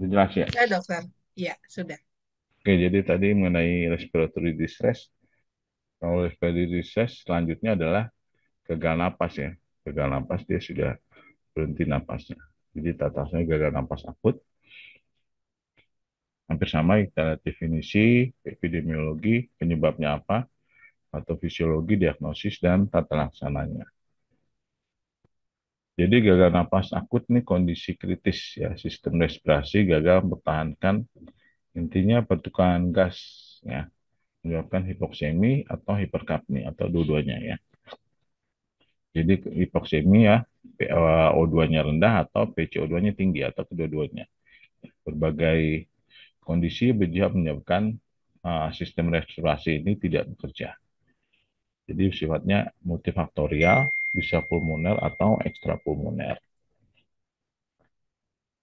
Jelas ya? Saya dokter. Iya, sudah. Oke, jadi tadi mengenai respiratory distress. Kalau respiratory distress selanjutnya adalah gagal napas ya. Gagal napas dia sudah berhenti napasnya. Jadi tatasnya gagal napas akut. Hampir sama kita lihat definisi, epidemiologi, penyebabnya apa, atau fisiologi, diagnosis, dan tata laksananya. Jadi gagal napas akut ini kondisi kritis ya, sistem respirasi gagal mempertahankan intinya pertukaran gas ya, menyebabkan hipoksemi atau hiperkapnia atau dua-duanya ya. Jadi hipoksemi ya, O2-nya rendah atau PCO2-nya tinggi atau kedua-duanya. Berbagai kondisi bisa menyebabkan sistem respirasi ini tidak bekerja. Jadi sifatnya multifaktorial, bisa pulmoner atau ekstrapulmoner.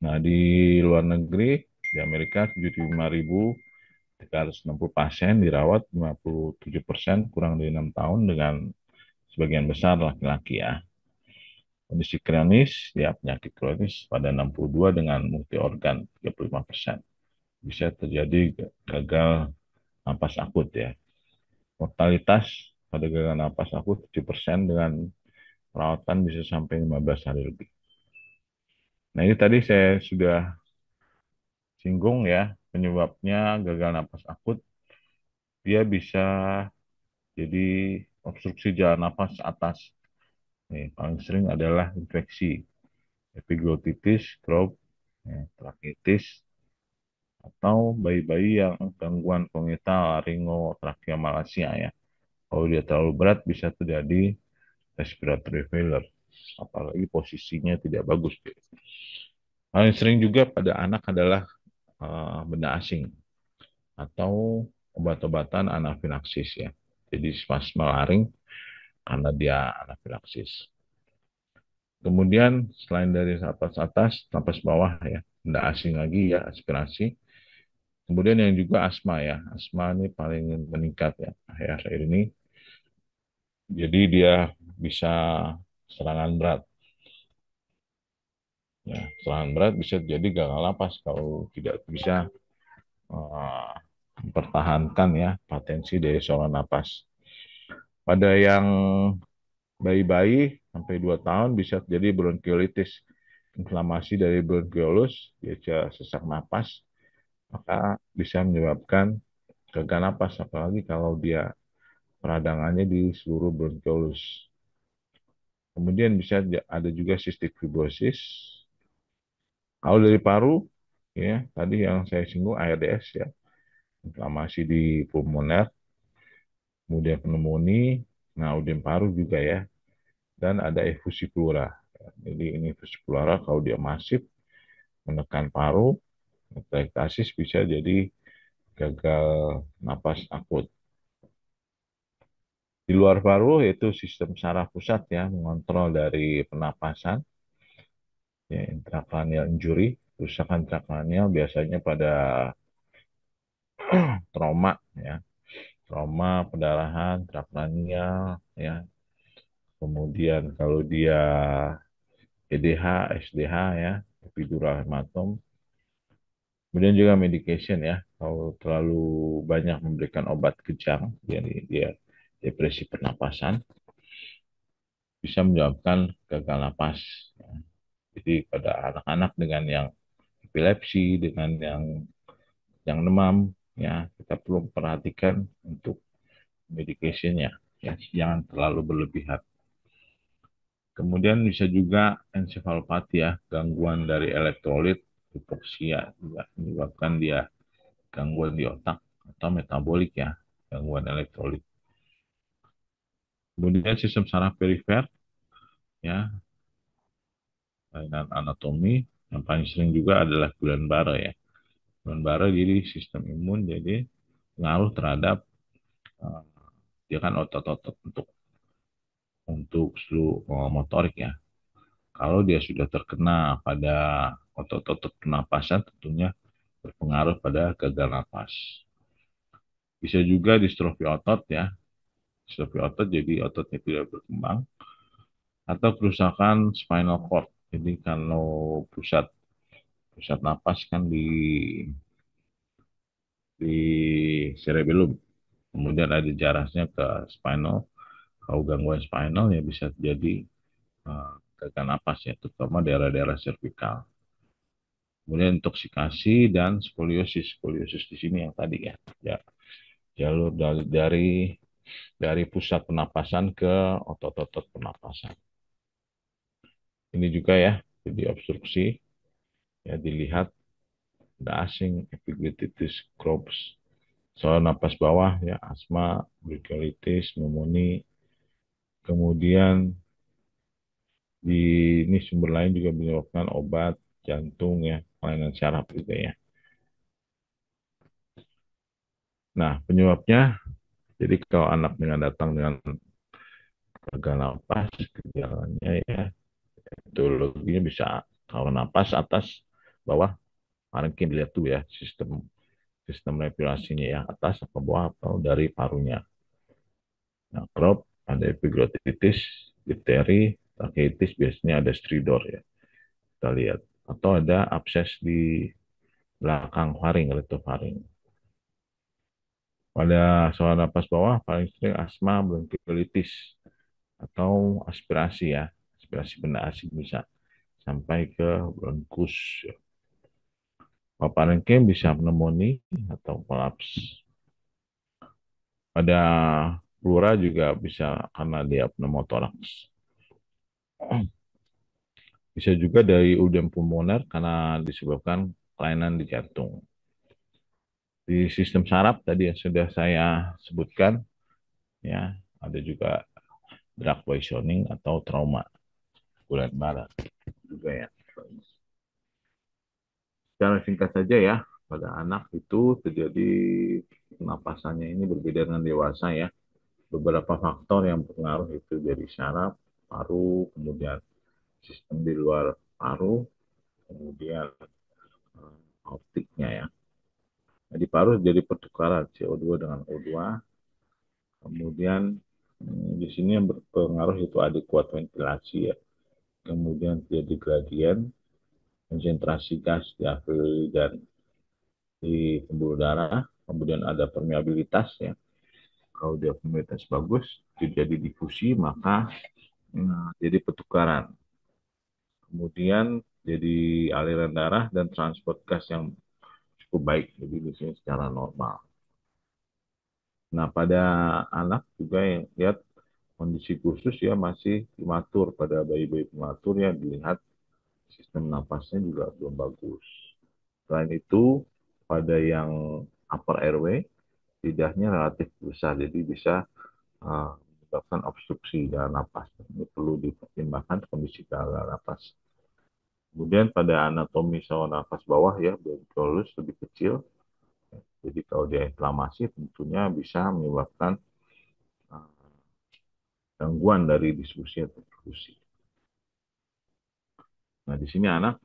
Nah, di luar negeri, di Amerika 75.360 pasien dirawat, 57% kurang dari 6 tahun dengan sebagian besar laki-laki ya. Kondisi kronis, ya penyakit kronis pada 62 dengan multi organ 35%. Bisa terjadi gagal napas akut ya. Mortalitas pada gagal napas akut 7% dengan perawatan bisa sampai 15 hari lebih. Nah, ini tadi saya sudah singgung ya, penyebabnya gagal napas akut, dia bisa jadi obstruksi jalan napas atas. Nih, paling sering adalah infeksi, epiglotitis, Crohn, ya, trakitis, atau bayi-bayi yang gangguan kongenital laringotracheomalacia ya. Kalau dia terlalu berat bisa terjadi respiratory failure, apalagi posisinya tidak bagus. Paling sering juga pada anak adalah benda asing atau obat-obatan anafilaksis ya. Jadi spasma laring karena dia anafilaksis. Kemudian selain dari napas atas, napas bawah ya, benda asing lagi ya, aspirasi. Kemudian yang juga asma ya, asma ini paling meningkat ya akhir-akhir ini. Jadi dia bisa serangan berat. Ya, serangan berat bisa jadi gagal napas kalau tidak bisa eh, mempertahankan ya potensi dari saluran napas. Pada yang bayi-bayi sampai 2 tahun bisa terjadi bronkiolitis, inflamasi dari bronkiolus, yaitu sesak napas, maka bisa menyebabkan gagal napas, apalagi kalau dia peradangannya di seluruh bronkiolus. Kemudian bisa ada juga cystic fibrosis. Kalau dari paru, ya tadi yang saya singgung ARDS ya, inflamasi di pulmoner, kemudian pneumonia, nah kemudian paru juga ya, dan ada efusi pleura. Jadi ini efusi pleura kalau dia masif menekan paru, ekspektasis bisa jadi gagal napas akut. Di luar paru yaitu sistem saraf pusat ya, mengontrol dari pernapasan, ya, intracranial injury, kerusakan intracranial biasanya pada trauma ya, trauma pendarahan intracranial ya. Kemudian kalau dia EDH, SDH ya, epidural hematom. Kemudian juga medication ya, kalau terlalu banyak memberikan obat kejang, jadi dia depresi pernapasan, bisa menyebabkan gagal napas. Jadi pada anak-anak dengan yang epilepsi, dengan yang demam, ya kita perlu perhatikan untuk medicationnya, ya jangan terlalu berlebihan. Kemudian bisa juga encephalopati ya, gangguan dari elektrolit, hipoksia juga menyebabkan dia gangguan di otak atau metabolik ya, gangguan elektrolit. Kemudian sistem saraf perifer ya, kelainan anatomi yang paling sering juga adalah Guillain-Barré ya. Guillain-Barré jadi sistem imun jadi pengaruh terhadap uh, dia kan otot-otot untuk seluruh motorik ya. Kalau dia sudah terkena pada otot-otot pernapasan tentunya berpengaruh pada gagal napas. Bisa juga distrofi otot ya. Distrofi otot jadi ototnya tidak berkembang atau kerusakan spinal cord. Jadi kalau pusat pusat napas kan di cerebellum. Kemudian ada jaraknya ke spinal. Kalau gangguan spinal ya bisa jadi gagal napas ya, terutama daerah-daerah servikal. Kemudian intoksikasi dan skoliosis. Skoliosis di sini yang tadi ya, ya jalur dari pusat penapasan ke otot-otot penapasan. Ini juga ya, jadi obstruksi ya dilihat ada asing epiglottitis Crohn's, soal napas bawah ya, asma, bronkiolitis, pneumonia, kemudian di ini sumber lain juga menyebabkan obat jantung ya, kelainan syaraf juga ya. Nah, penyebabnya jadi kalau anak dengan datang dengan gagal napas, gejalanya ya etiologinya bisa kalau napas atas, bawah, parenkim dilihat tuh ya sistem sistem respirasinya ya atas atau bawah atau dari parunya. Nah, crop ada epiglottitis, difteri, tracheitis biasanya ada stridor ya. Kita lihat atau ada abses di belakang faring, letofaring. Pada saluran napas bawah paling sering asma, bronkiolitis atau aspirasi ya, aspirasi benda asing bisa sampai ke bronkus. Paparan bisa pneumonia atau kolaps. Pada pleura juga bisa karena dia pneumotoraks. Bisa juga dari udem pulmoner karena disebabkan kelainan di jantung. Di sistem saraf tadi yang sudah saya sebutkan, ya ada juga drug poisoning atau trauma bulan barat juga ya. Secara singkat saja ya, pada anak itu terjadi pernapasannya ini berbeda dengan dewasa ya. Beberapa faktor yang berpengaruh itu dari syaraf, paru, kemudian sistem di luar paru, kemudian optiknya ya. Nah, di paru jadi pertukaran CO2 dengan O2, kemudian di sini yang berpengaruh itu adekuat ventilasi ya, kemudian jadi gradien, konsentrasi gas di alveoli dan di pembuluh darah, kemudian ada permeabilitas ya. Kalau dia permeabilitas bagus, terjadi difusi, maka jadi pertukaran. Kemudian jadi aliran darah dan transport gas yang cukup baik, jadi di sini secara normal. Nah, pada anak juga yang lihat kondisi khusus ya masih prematur, pada bayi-bayi prematur ya dilihat sistem napasnya juga belum bagus. Selain itu, pada yang upper airway, lidahnya relatif besar, jadi bisa menyebabkan obstruksi dalam napas. Ini perlu dipertimbangkan kondisi gagal napas. Kemudian pada anatomi saluran nafas bawah ya, bronkiolus lebih kecil. Jadi kalau dia inflamasi tentunya bisa menyebabkan uh, gangguan dari diskusi atau perfusi. Nah, di sini anak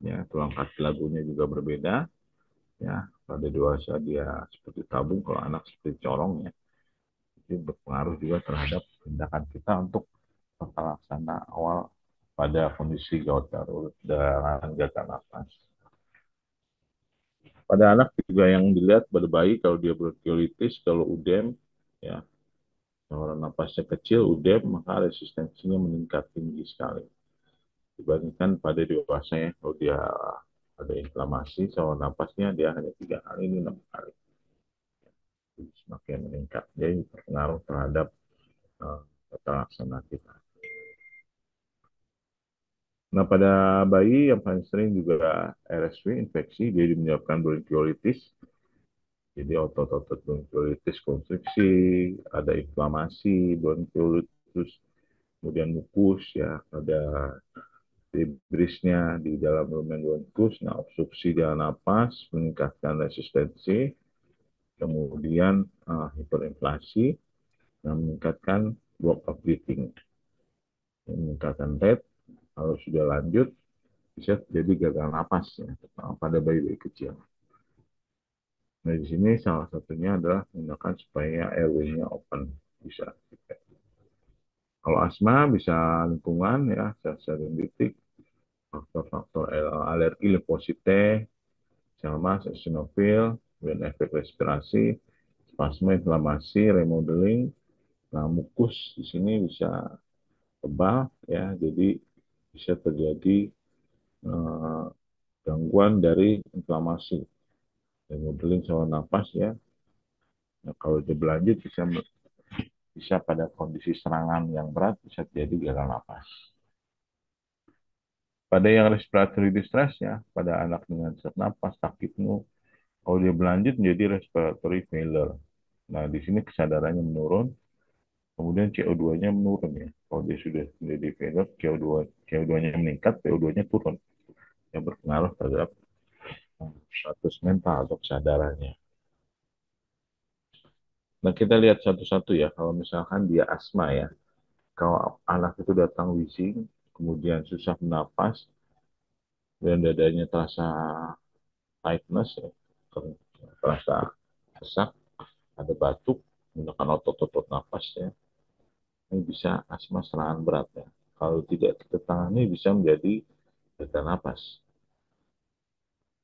ya tulang kaki lagunya juga berbeda ya. Pada dewasa dia seperti tabung, kalau anak seperti corong ya. Itu berpengaruh juga terhadap tindakan kita untuk tata laksana awal pada kondisi gawat darurat dengan gagal nafas. Pada anak juga yang dilihat pada bayi kalau dia bronkiolitis, kalau udem, ya saluran napasnya kecil, udem, maka resistensinya meningkat tinggi sekali. Dibandingkan pada dewasa ya, kalau dia ada inflamasi saluran napasnya dia hanya 3 kali, ini 6 kali. Jadi semakin meningkat, jadi berpengaruh terhadap tata laksana kita. Nah, pada bayi yang paling sering juga RSV, infeksi, jadi menyebabkan bronkiolitis. Jadi otot-otot bronkiolitis konstriksi, ada inflamasi bronkiolitis, kemudian mukus ya, ada debrisnya di dalam lumen bronkus, nah obstruksi jalan napas, meningkatkan resistensi, kemudian hiperinflasi, dan meningkatkan block of breathing, meningkatkan rate, kalau sudah lanjut bisa jadi gagal napas ya, pada bayi-bayi kecil. Nah, di sini salah satunya adalah menggunakan supaya airway-nya open bisa. Kalau asma bisa lingkungan ya, sel-sel dendritik. faktor-faktor alergi, limfosit T, sel mas, eosinofil, dan efek respirasi, spasme, inflamasi, remodeling. Nah, mukus di sini bisa tebal ya, jadi bisa terjadi eh, gangguan dari inflamasi, remodeling saluran nafas ya. Nah, kalau dia berlanjut bisa pada kondisi serangan yang berat bisa terjadi gagal napas. Pada yang respiratory distress ya, pada anak dengan sesak napas, sakit flu, kalau dia berlanjut menjadi respiratory failure. Nah, di sini kesadarannya menurun, kemudian CO2-nya menurun ya. Kalau dia sudah menjadi failure, CO2-nya meningkat, PO2-nya turun. Yang berpengaruh terhadap status mental atau kesadarannya. Nah, kita lihat satu-satu ya. Kalau misalkan dia asma ya, kalau anak itu datang wheezing, kemudian susah bernafas, dan dadanya terasa tightness ya, terasa sesak, ada batuk, menggunakan otot-otot nafas ya, ini bisa asma serangan berat ya. Kalau tidak kita tangani bisa menjadi gagal napas.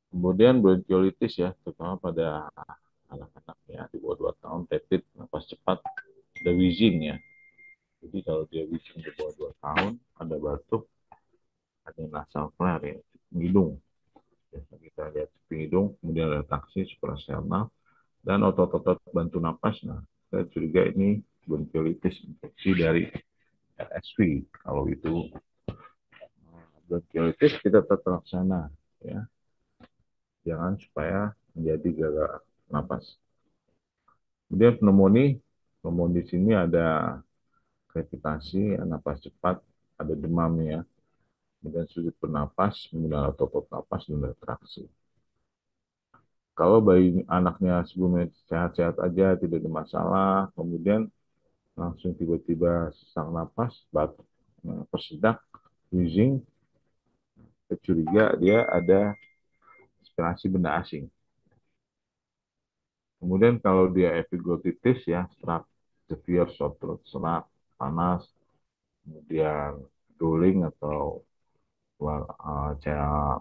Kemudian bronkiolitis ya, terutama pada anak-anak ya di bawah 2 tahun, tepit, napas cepat, ada wheezing ya. Jadi kalau dia wheezing di bawah 2 tahun, ada batuk, ada nasal flare ya, hidung. Ya, kita lihat hidung, kemudian ada taksi, suprasternal, dan otot-otot bantu napas. Nah, saya curiga ini bronkiolitis infeksi dari RSV. Kalau itu bronkiolitis kita tetap laksana, ya, jangan supaya menjadi gagal napas. Kemudian pneumonia, pneumonia di sini ada krepitasi, napas cepat, ada demam ya, kemudian sulit bernapas, menggunakan otot napas dan retraksi. Kalau bayi anaknya sebelumnya sehat-sehat aja, tidak ada masalah, kemudian langsung tiba-tiba sesak napas, batuk, persedak, wheezing, kecuriga dia ada aspirasi benda asing. Kemudian kalau dia epiglotitis ya, serak, severe sore throat, serak, panas, kemudian drooling atau cairan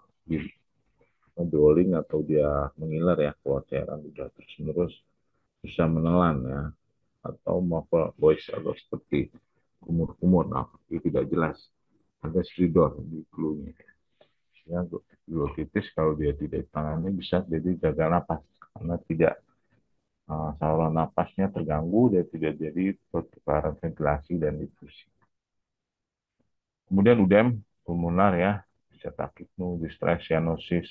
drooling atau dia mengiler ya, keluar cairan sudah terus-menerus, bisa menelan ya, atau muffled voice atau seperti kumur-kumur, nah, itu tidak jelas. Ada stridor di cluenya. Ya, glotitis kalau dia tidak ditangani bisa jadi gagal napas karena tidak saluran napasnya terganggu dan tidak jadi pertukaran ventilasi dan difusi. Kemudian udem pulmonar ya, bisa takipnu, distress, cyanosis,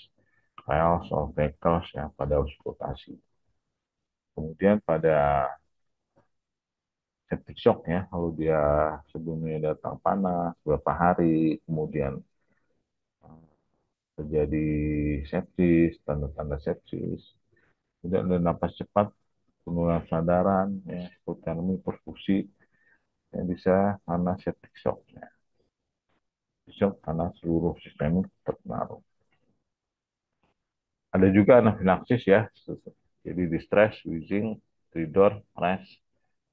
chaos, veckles ya pada auskultasi. Kemudian pada septic shock ya, kalau dia sebelumnya datang panas beberapa hari, kemudian terjadi sepsis, tanda-tanda sepsis, kemudian ada napas cepat, penurunan kesadaran, ya, hipotermi, perfusi, yang bisa karena septic shock. Ya. Shock karena seluruh sistemik terpengaruh. Ada juga anafilaksis ya, jadi distress, wheezing, stridor, rash,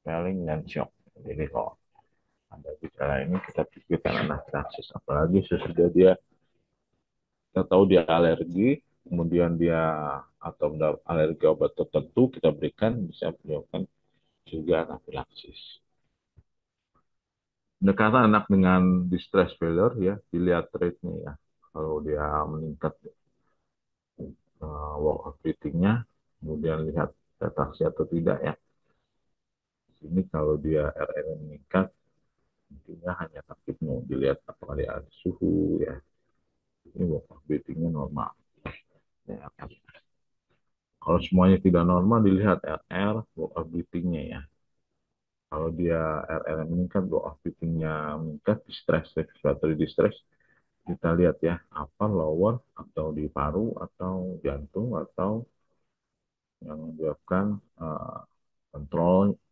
swelling, dan shock. Jadi kalau ada gejala ini kita pikirkan anafilaksis, apalagi sesudah dia kita tahu dia alergi, kemudian dia atau alergi obat tertentu kita berikan bisa menyebabkan juga anafilaksis. Pendekatan anak dengan distress failure ya, dilihat rate-nya ya. Kalau dia meningkat walk of breathing-nya, kemudian lihat retraksi atau tidak ya. Di sini kalau dia RN meningkat, intinya hanya takutnya dilihat apakah dia ada suhu ya. Ini walk of breathing-nya normal. Ya, kalau semuanya tidak normal, dilihat RR, walk of breathing-nya ya. Kalau dia RR meningkat, walk of breathing-nya meningkat, distress, respiratory distress, kita lihat ya, apa lower atau di paru atau jantung atau yang menyebabkan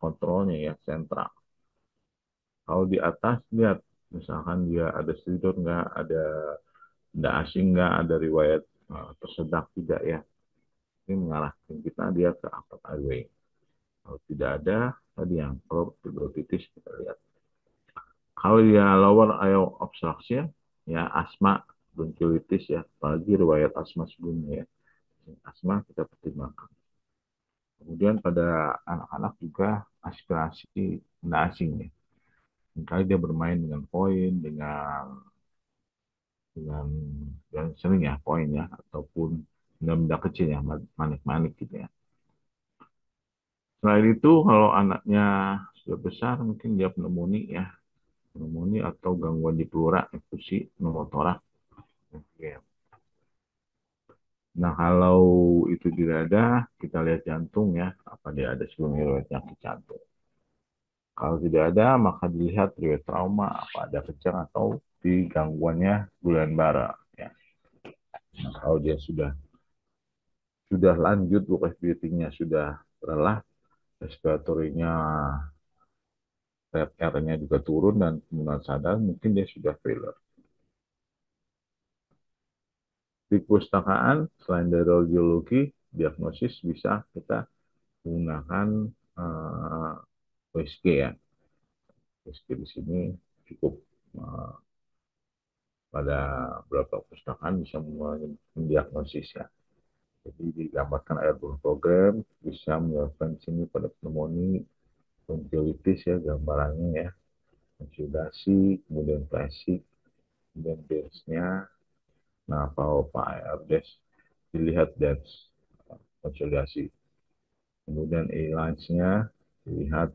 kontrolnya ya sentral. Kalau di atas lihat, misalkan dia ada stridor nggak, ada benda asing nggak, ada riwayat tersedak tidak ya, ini mengarahkan kita dia ke upper airway. Kalau tidak ada, tadi yang probabilities kita lihat. Kalau dia lower airway obstruction, ya asma bronkiolitis ya, apalagi riwayat asma sebelumnya ya. Asma kita pertimbangkan. Kemudian pada anak-anak juga aspirasi benda asing ya. Misalnya dia bermain dengan koin, dengan yang sering ya koin ya, ataupun benda-benda kecil ya, manik-manik gitu ya. Selain itu, kalau anaknya sudah besar, mungkin dia pneumonia ya, pneumonia atau gangguan di pleura, infusi, pneumotorak. Oke. Nah, kalau itu tidak ada, kita lihat jantung ya, apa dia ada sebelumnya riwayat penyakit jantung. Kalau tidak ada, maka dilihat riwayat trauma, apa ada kejang atau di gangguannya bulan bara. Ya. Nah, kalau dia sudah lanjut, bukan breathing-nya sudah lelah, respiratorinya, R-nya juga turun dan kemudian sadar, mungkin dia sudah failure. Di perpustakaan, selain dari radiologi, diagnosis bisa kita menggunakan USG ya. USG di sini cukup uh, pada beberapa perpustakaan bisa mendiagnosis ya. Jadi digambarkan airborne program bisa menyebabkan sini pada pneumonia, bronkiolitis ya gambarannya ya, konsolidasi, kemudian klasik, kemudian dance-nya, nah apa air dance dilihat dance konsolidasi, kemudian A-lines-nya dilihat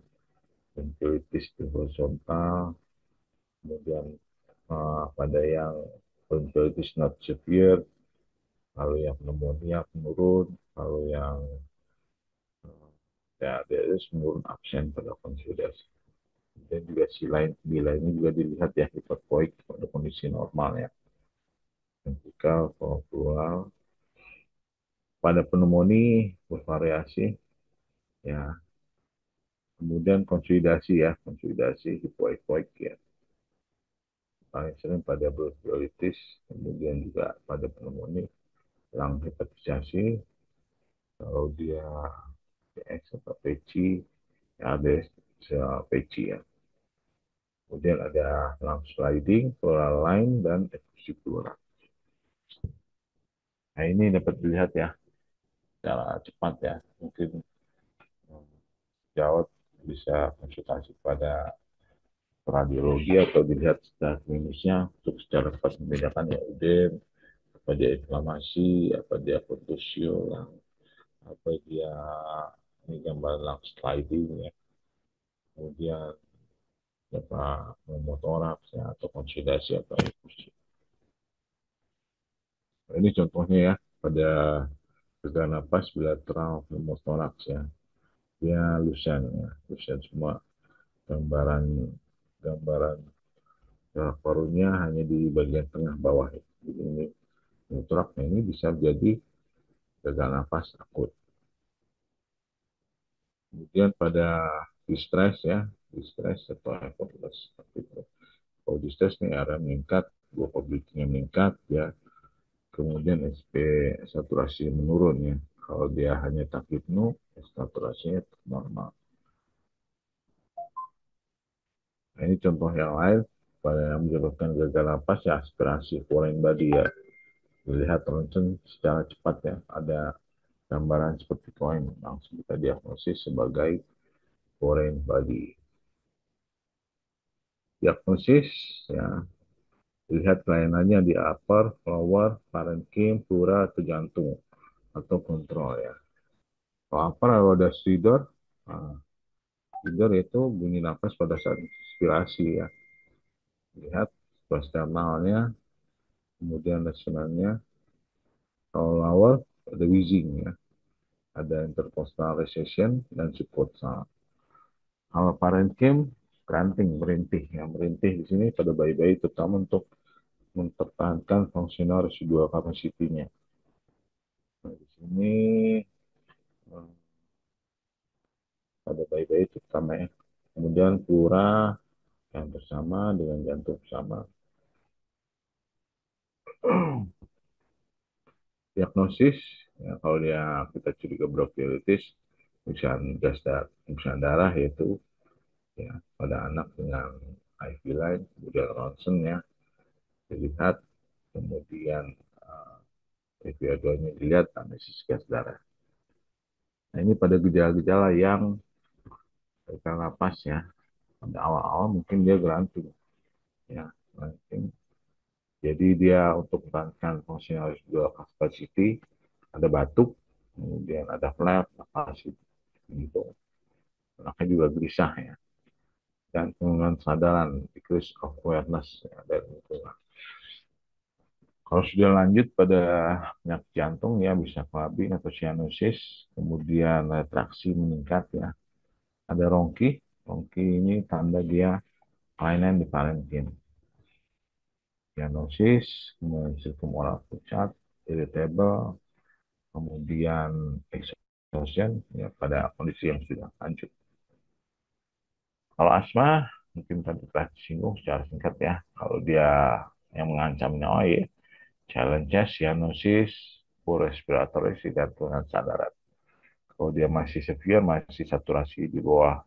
bronkiolitis di horizontal, kemudian pada yang bronkiolitis not severe, kalau yang pneumonia menurun, kalau yang ya dia menurun absen pada konsolidasi. Dan juga si lain di lainnya juga dilihat ya hipervoik pada kondisi normal ya. Ventrikal, pleural. Pada pneumonia bervariasi ya. Kemudian konsolidasi ya, konsolidasi hipoekoik ya. Paling sering pada bronkiolitis, kemudian juga pada pneumonia, lung hepatisasi, kalau dia PX atau PC, ya ada PC ya. Kemudian ada lung sliding, pleural line, dan efusi pleural. Nah ini dapat dilihat ya secara cepat ya. Mungkin jawab bisa konsultasi pada radiologi atau dilihat secara klinisnya untuk secara cepat membedakan ya udem, apa dia inflamasi, apa dia kontusio, apa dia ini gambar lung sliding ya, kemudian apa pneumotoraks ya atau konsolidasi atau infusi. Nah, ini contohnya ya pada gagal napas bilateral pneumotoraks ya, dia lusen ya, lusen semua gambaran gambaran gerak parunya hanya di bagian tengah bawah. Jadi ini pneumotoraksnya ini bisa jadi gagal napas akut. Kemudian pada distress ya, distress atau effortless seperti itu. Kalau distress nih area meningkat, gua publiknya meningkat ya, kemudian SP saturasi menurun ya. Kalau dia hanya takipnu, saturasinya normal. Nah, ini contoh yang lain pada yang menyebabkan gagal napas ya aspirasi foreign body ya. Dilihat ronsen secara cepat ya, ada gambaran seperti koin langsung kita diagnosis sebagai foreign body. Diagnosis ya, lihat kelainannya di upper, lower, parenchyma, pleura, atau jantung atau kontrol ya. Kalau upper kalau ada stridor, nah, stridor itu bunyi nafas pada saat inspirasi ya. Lihat eksternalnya, kemudian resonannya. Kalau lower ada wheezing ya, ada intercostal recession dan subcostal. Kalau parenchyma granting, merintih ya, merintih di sini pada bayi-bayi terutama untuk mempertahankan fungsional residual capacity-nya. Nah, di sini pada bayi-bayi terutama ya. Kemudian pleura yang bersama dengan jantung bersama. Diagnosis, ya, kalau dia kita curiga bronkiolitis, pemeriksaan darah yaitu ya pada anak dengan IV line, kemudian ronsen ya, dilihat kemudian review aduannya dilihat, analisis gas darah. Nah, ini pada gejala-gejala yang kita napas ya. Pada awal-awal mungkin dia gerantung ya. Mungkin. Jadi dia untuk mempertahankan fungsional dua capacity ada batuk, kemudian ada flare, nafas gitu. Anaknya juga gelisah ya. Dan penurunan kesadaran, decrease of awareness ya, dan lingkungan. Kalau sudah lanjut pada penyakit jantung ya bisa clubbing atau cyanosis, kemudian retraksi meningkat ya. Ada rongki, rongki ini tanda dia kelainan di parenkim. Cyanosis, kemudian circumoral pucat, irritable, kemudian exhaustion ya pada kondisi yang sudah lanjut. Kalau asma mungkin tadi telah disinggung secara singkat ya. Kalau dia yang mengancam nyawa ya challenge-nya cyanosis, poor respiratory, dan turunan sadaran. Kalau dia masih severe, masih saturasi di bawah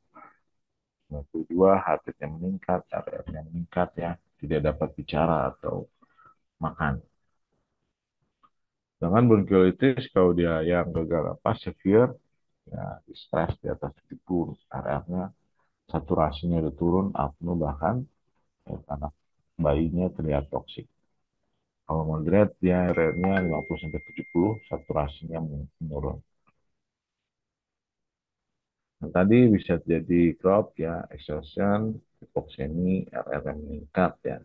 92, heart rate-nya meningkat, RR-nya meningkat ya, tidak dapat bicara atau makan. Dengan bronkiolitis, kalau dia yang gagal napas severe, ya stres di atas 70, RR-nya, saturasinya udah turun, apnu bahkan ya, anak bayinya terlihat toksik. Kalau moderate, dia RR-nya 50-70, saturasinya menurun. Nah, tadi bisa jadi crop ya, exhaustion, hipoksemi, RR yang meningkat ya.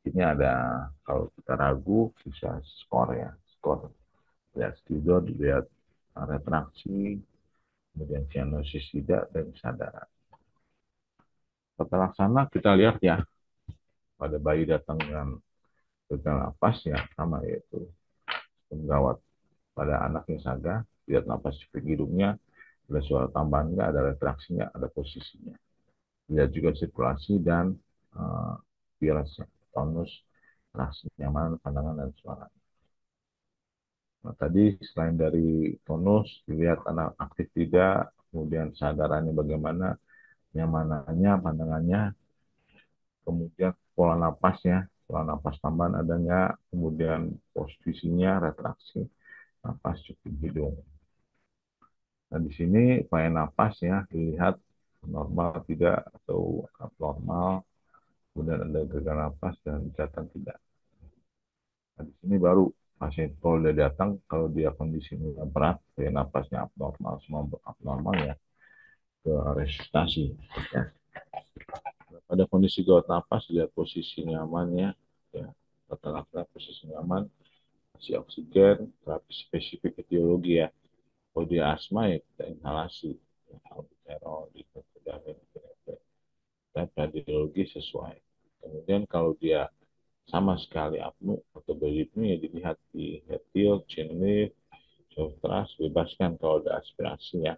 Ini ada, kalau kita ragu, bisa skor ya, skor. Lihat stidor, dilihat retraksi, kemudian cyanosis tidak, dan kesadaran. Tata laksana kita lihat ya, pada bayi datang dengan gagal napas ya, sama yaitu penggawat. Pada anak yang saga, lihat napas di hidungnya, ada suara tambahan nggak, ada retraksinya, ada posisinya. Lihat juga sirkulasi dan virus, tonus, rasa nyaman, pandangan, dan suara. Nah, tadi selain dari tonus, dilihat anak aktif tidak, kemudian sadarannya bagaimana, nyamanannya, pandangannya, kemudian pola napas tambahan ada nggak, kemudian posisinya, retraksi, napas cukup hidung. Nah, di sini upaya napas ya, dilihat normal tidak atau abnormal, kemudian ada gagal napas dan catatan tidak. Nah, di sini baru pasien kalau udah datang, kalau dia kondisinya berat, dia napasnya abnormal, semua abnormal ya, ke resusitasi. Ya. Pada kondisi gawat napas, lihat posisi nyamannya, ya, rata-rata posisi nyaman, kasih oksigen, terapi spesifik etiologi ya. Kalau dia asma ya kita inhalasi, ya, albuterol, diketahui, dan radiologi sesuai. Kemudian kalau dia sama sekali apnu atau beritmu ya dilihat di hetil, chin lift, sutras, bebaskan kalau ada aspirasi ya.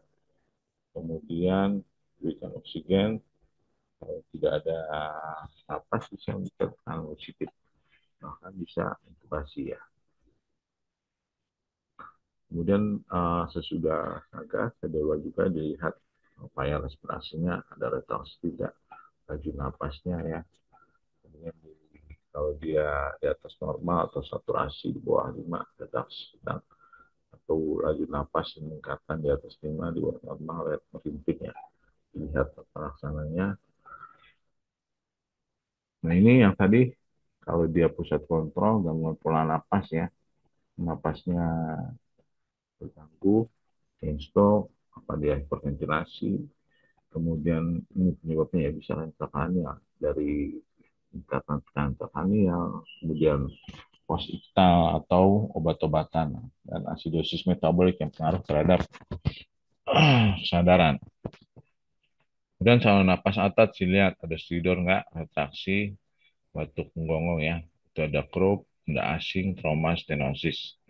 Kemudian berikan oksigen, kalau tidak ada napas bisa ditekan oksigen, bahkan bisa intubasi ya. Kemudian sesudah agak kedua juga dilihat upaya respirasinya, ada retraksi tidak, laju napasnya ya. Kemudian kalau dia di atas normal atau saturasi di bawah 5, redaksi sedang, atau laju napas meningkatkan di atas 5, di bawah normal, lihat merimping ya. Lihat pelaksananya. Nah ini yang tadi, kalau dia pusat kontrol, gangguan pola napas ya. Napasnya terganggu, chain stroke, apa dia hiperventilasi, kemudian ini penyebabnya ya bisa intrakranial dari tingkatan tekanan intrakranial, kemudian postal atau obat-obatan dan asidosis metabolik yang pengaruh terhadap kesadaran. Kemudian saluran napas atas dilihat ada stridor nggak, retraksi, batuk menggonggong ya, itu ada krup, ada asing, trauma, stenosis.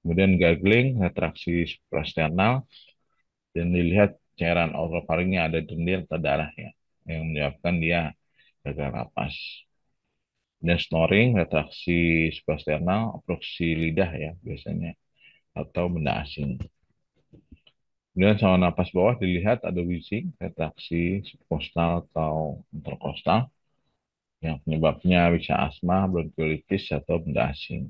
Kemudian gargling, retraksi suprasternal, dan dilihat cairan orofaringnya ada dendil atau darah ya, yang menyebabkan dia gagal napas. Dan snoring, retraksi suprasternal, obstruksi lidah ya biasanya, atau benda asing. Kemudian saluran napas bawah dilihat ada wheezing, retraksi subkostal atau interkostal. yang penyebabnya bisa asma, bronkiolitis, atau benda asing.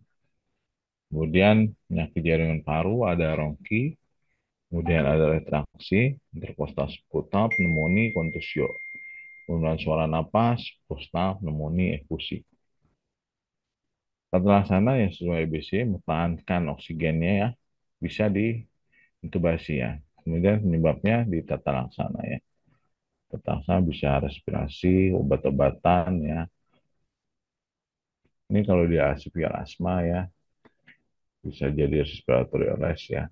Kemudian penyakit jaringan paru ada ronki, kemudian ada retraksi, interkostal septal, pneumonia, kontusio. Penurunan suara napas, kostal, pneumonia, efusi. Tata laksana yang sesuai EBC mempertahankan oksigennya ya, bisa diintubasi ya. Kemudian penyebabnya di tata laksana ya. Tata laksana bisa respirasi, obat-obatan ya. Ini kalau dia severe asma ya, bisa jadi respiratory arrest ya.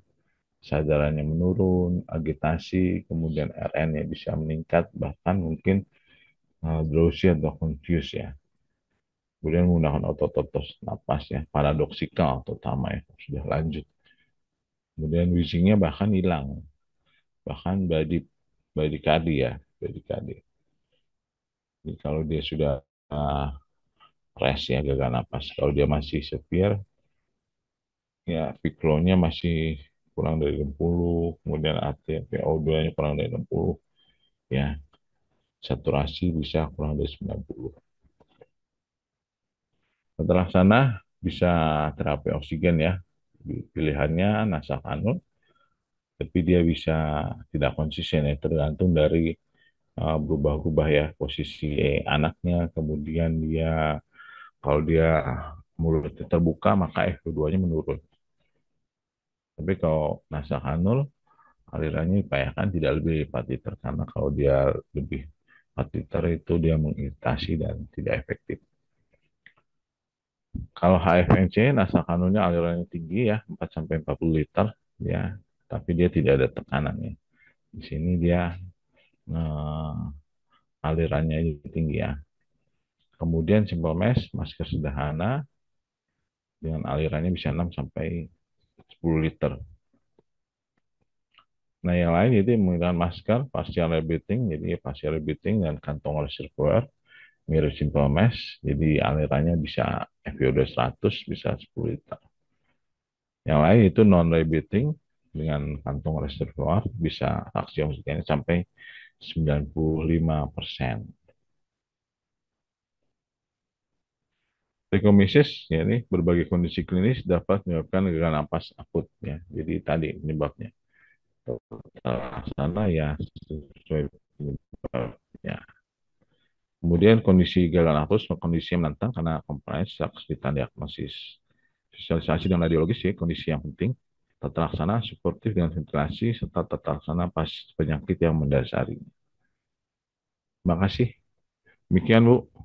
Kesadarannya menurun, agitasi, kemudian RN-nya bisa meningkat, bahkan mungkin drowsy atau confused ya. Kemudian menggunakan otot-otot napas ya, paradoksikal terutama ya, sudah lanjut. Kemudian wheezingnya bahkan hilang, bahkan bradikadi ya, bradikadi. Jadi kalau dia sudah uh, rest ya, gagal napas. Kalau dia masih severe, ya peak flow-nya masih kurang dari 60, kemudian ATPO2-nya kurang dari 60, ya saturasi bisa kurang dari 90. Setelah sana bisa terapi oksigen ya. Pilihannya nasak kanul, tapi dia bisa tidak konsisten ya, tergantung dari berubah-ubah ya posisi anaknya, kemudian dia kalau dia mulutnya terbuka maka FO2-nya menurun. Tapi kalau nasak kanul alirannya diupayakan tidak lebih 4 liter karena kalau dia lebih 4 liter itu dia mengiritasi dan tidak efektif. Kalau HFNC nasak kanulnya alirannya tinggi ya 4 sampai 40 liter ya, tapi dia tidak ada tekanannya. Di sini dia eh, alirannya tinggi ya. Kemudian simple mesh, masker sederhana dengan alirannya bisa 6 sampai 10 liter. Nah, yang lain itu menggunakan masker partial rebreathing, jadi partial rebreathing dan kantong reservoir mirip simple mesh, jadi alirannya bisa FiO2 100, bisa 10 liter. Yang lain itu non rebreathing dengan kantong reservoir bisa aksi oksigennya sampai 95%. Trichomonas, ya ini berbagai kondisi klinis dapat menyebabkan gagal napas akut ya. Jadi tadi penyebabnya. Sana ya sesuai penyebabnya. Kemudian kondisi gagal nafas, kondisi yang menantang karena kompleks kesulitan diagnosis. Visualisasi dan radiologis sih kondisi yang penting. Tata laksana suportif dengan ventilasi serta tata laksana pas penyakit yang mendasari. Terima kasih. Demikian Bu.